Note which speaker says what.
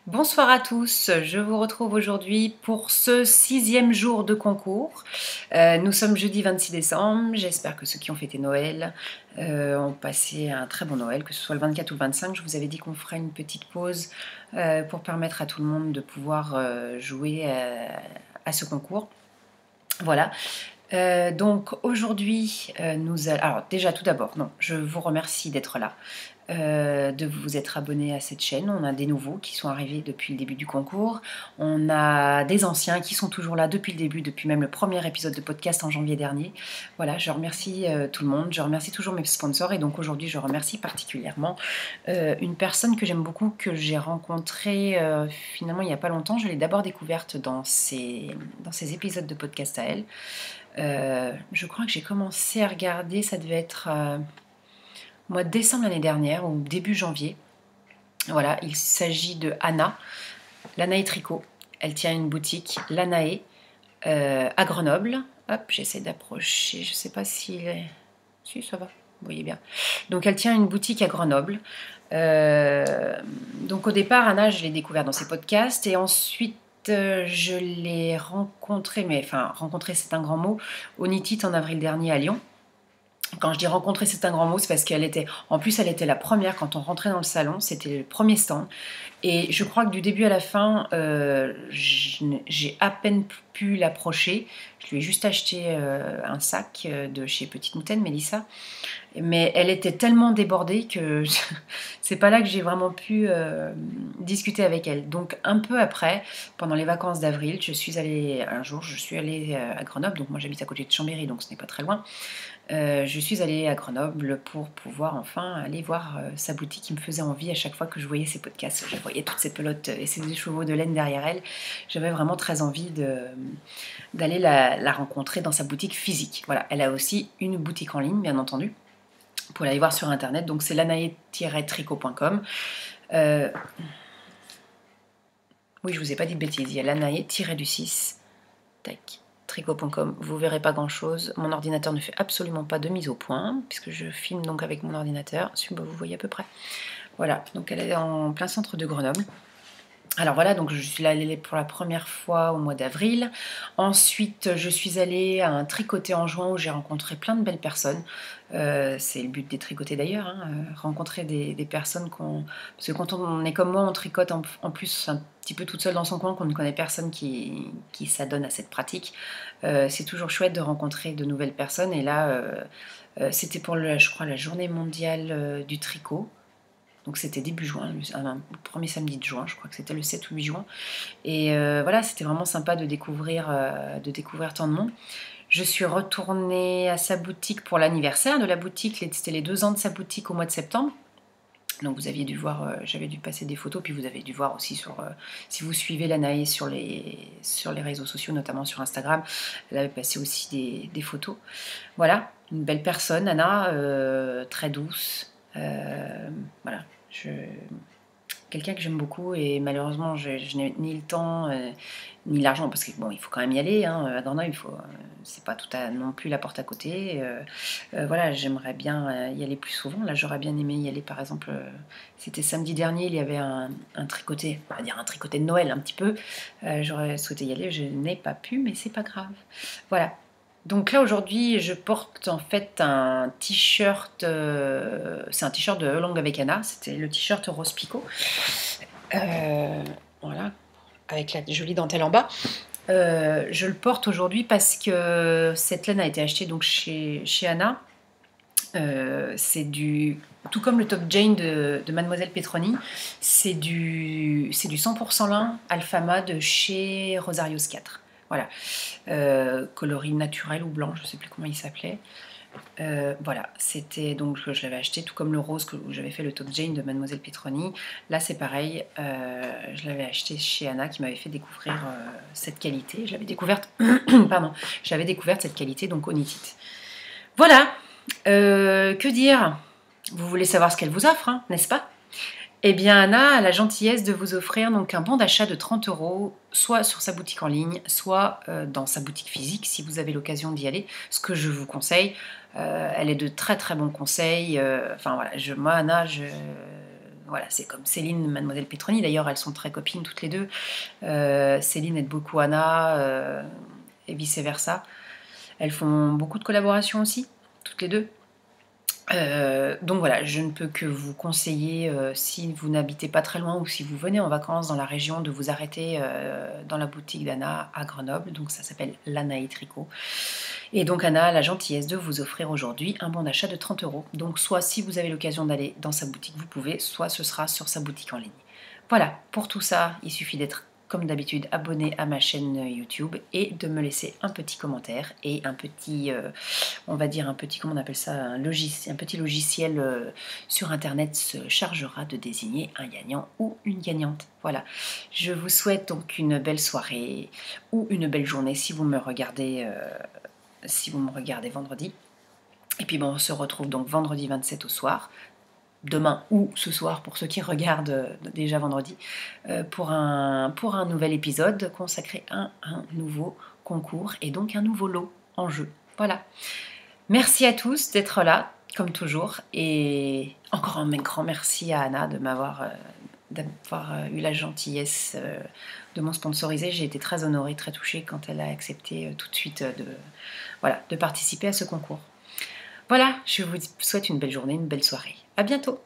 Speaker 1: Bonsoir à tous, je vous retrouve aujourd'hui pour ce 6e jour de concours. Nous sommes jeudi 26 décembre, j'espère que ceux qui ont fêté Noël ont passé un très bon Noël, que ce soit le 24 ou le 25. Je vous avais dit qu'on ferait une petite pause pour permettre à tout le monde de pouvoir jouer à ce concours. Voilà. Donc aujourd'hui, alors déjà tout d'abord, non, je vous remercie d'être là, de vous être abonné à cette chaîne. On a des nouveaux qui sont arrivés depuis le début du concours. On a des anciens qui sont toujours là depuis le début, depuis même le premier épisode de podcast en janvier dernier. Voilà, je remercie tout le monde, je remercie toujours mes sponsors et donc aujourd'hui je remercie particulièrement une personne que j'aime beaucoup, que j'ai rencontrée finalement il n'y a pas longtemps. Je l'ai d'abord découverte dans ses épisodes de podcast à elle. Je crois que j'ai commencé à regarder, ça devait être mois de décembre l'année dernière ou début janvier. Voilà, il s'agit de Anna, Lanae Tricot. Elle tient une boutique Lanae à Grenoble. Hop, j'essaie d'approcher, je sais pas si ça va, vous voyez bien. Donc elle tient une boutique à Grenoble. Donc au départ, Anna, je l'ai découverte dans ses podcasts et ensuite je l'ai rencontrée, mais enfin rencontrer c'est un grand mot, au NITIT en avril dernier à Lyon. Quand je dis rencontrer, c'est un grand mot, c'est parce qu'elle était, en plus, elle était la première quand on rentrait dans le salon, c'était le premier stand. Et je crois que du début à la fin, j'ai à peine pu l'approcher. Je lui ai juste acheté un sac de chez Petite Moutaine, Mélissa. Mais elle était tellement débordée que c'est pas là que j'ai vraiment pu discuter avec elle. Donc un peu après, pendant les vacances d'avril, je suis allée à Grenoble. Donc moi j'habite à côté de Chambéry, donc ce n'est pas très loin. Je suis allée à Grenoble pour pouvoir enfin aller voir sa boutique qui me faisait envie à chaque fois que je voyais ses podcasts. Je voyais toutes ces pelotes et ces écheveaux de laine derrière elle. J'avais vraiment très envie d'aller la rencontrer dans sa boutique physique. Voilà, elle a aussi une boutique en ligne, bien entendu. Vous pouvez aller voir sur internet, donc c'est lanae-tricot.com. Oui, je vous ai pas dit de bêtises, il y a lanae-du6 tricot.com. Vous verrez pas grand chose. Mon ordinateur ne fait absolument pas de mise au point, puisque je filme donc avec mon ordinateur. Vous voyez à peu près. Voilà, donc elle est en plein centre de Grenoble. Alors voilà, donc je suis allée pour la première fois au mois d'avril. Ensuite, je suis allée à un tricoté en juin où j'ai rencontré plein de belles personnes. C'est le but des tricotés d'ailleurs, hein, rencontrer des personnes Parce que quand on est comme moi, on tricote en plus un petit peu toute seule dans son coin, qu'on ne connaît personne qui s'adonne à cette pratique. C'est toujours chouette de rencontrer de nouvelles personnes. Et là, c'était pour, je crois, la journée mondiale du tricot. Donc c'était début juin, le premier samedi de juin, je crois que c'était le 7 ou 8 juin. Et voilà, c'était vraiment sympa de découvrir tant de monde. Je suis retournée à sa boutique pour l'anniversaire de la boutique, c'était les 2 ans de sa boutique au mois de septembre. Donc vous aviez dû voir, j'avais dû passer des photos, puis vous avez dû voir aussi si vous suivez Lanae sur les réseaux sociaux, notamment sur Instagram, elle avait passé aussi des photos. Voilà, une belle personne, Anna, très douce. Voilà, quelqu'un que j'aime beaucoup et malheureusement je n'ai ni le temps ni l'argent parce que bon il faut quand même y aller hein, à Grenoble c'est pas non plus la porte à côté voilà j'aimerais bien y aller plus souvent. Là j'aurais bien aimé y aller par exemple c'était samedi dernier, il y avait un tricoté, on va dire un tricoté de Noël un petit peu, j'aurais souhaité y aller, je n'ai pas pu mais c'est pas grave. Voilà. Donc là aujourd'hui je porte en fait un t-shirt, c'est un t-shirt de Long avec Anna, c'était le t-shirt Rose Picot, voilà, avec la jolie dentelle en bas. Je le porte aujourd'hui parce que cette laine a été achetée donc chez Anna. C'est tout comme le top Jane de Mademoiselle Petroni, c'est du 100% lin Alfama de chez Rosarios 4. Voilà, coloris naturel ou blanc, je ne sais plus comment il s'appelait. Voilà, c'était donc je l'avais acheté tout comme le rose où j'avais fait le top Jane de Mademoiselle Petroni. Là c'est pareil, je l'avais acheté chez Anna qui m'avait fait découvrir cette qualité. J'avais découverte, pardon, j'avais découvert cette qualité donc au NITIT. Voilà, que dire? Vous voulez savoir ce qu'elle vous offre, hein, n'est-ce pas? Eh bien, Anna a la gentillesse de vous offrir donc un bon d'achat de 30 €, soit sur sa boutique en ligne, soit dans sa boutique physique, si vous avez l'occasion d'y aller, ce que je vous conseille. Elle est de très très bons conseils. Enfin voilà, moi, Anna, voilà, c'est comme Céline, Mademoiselle Petroni, d'ailleurs elles sont très copines toutes les deux. Céline aide beaucoup Anna et vice-versa. Elles font beaucoup de collaborations aussi, toutes les deux. Donc voilà, je ne peux que vous conseiller, si vous n'habitez pas très loin ou si vous venez en vacances dans la région, de vous arrêter dans la boutique d'Anna à Grenoble. Donc ça s'appelle l'Anaï Tricot. Et donc Anna a la gentillesse de vous offrir aujourd'hui un bon d'achat de 30 €. Donc soit si vous avez l'occasion d'aller dans sa boutique, vous pouvez, soit ce sera sur sa boutique en ligne. Voilà, pour tout ça, il suffit d'être comme d'habitude abonné à ma chaîne YouTube et de me laisser un petit commentaire et un petit, on va dire un petit, comment on appelle ça, un petit logiciel sur internet se chargera de désigner un gagnant ou une gagnante. Voilà, je vous souhaite donc une belle soirée ou une belle journée si vous me regardez vendredi. Et puis bon, on se retrouve donc vendredi 27 au soir, demain ou ce soir pour ceux qui regardent déjà vendredi, pour un nouvel épisode consacré à un nouveau concours et donc un nouveau lot en jeu. Voilà. Merci à tous d'être là, comme toujours, et encore un grand merci à Anna d'avoir eu la gentillesse de m'en sponsoriser. J'ai été très honorée, très touchée quand elle a accepté tout de suite de participer à ce concours. Voilà, je vous souhaite une belle journée, une belle soirée. À bientôt!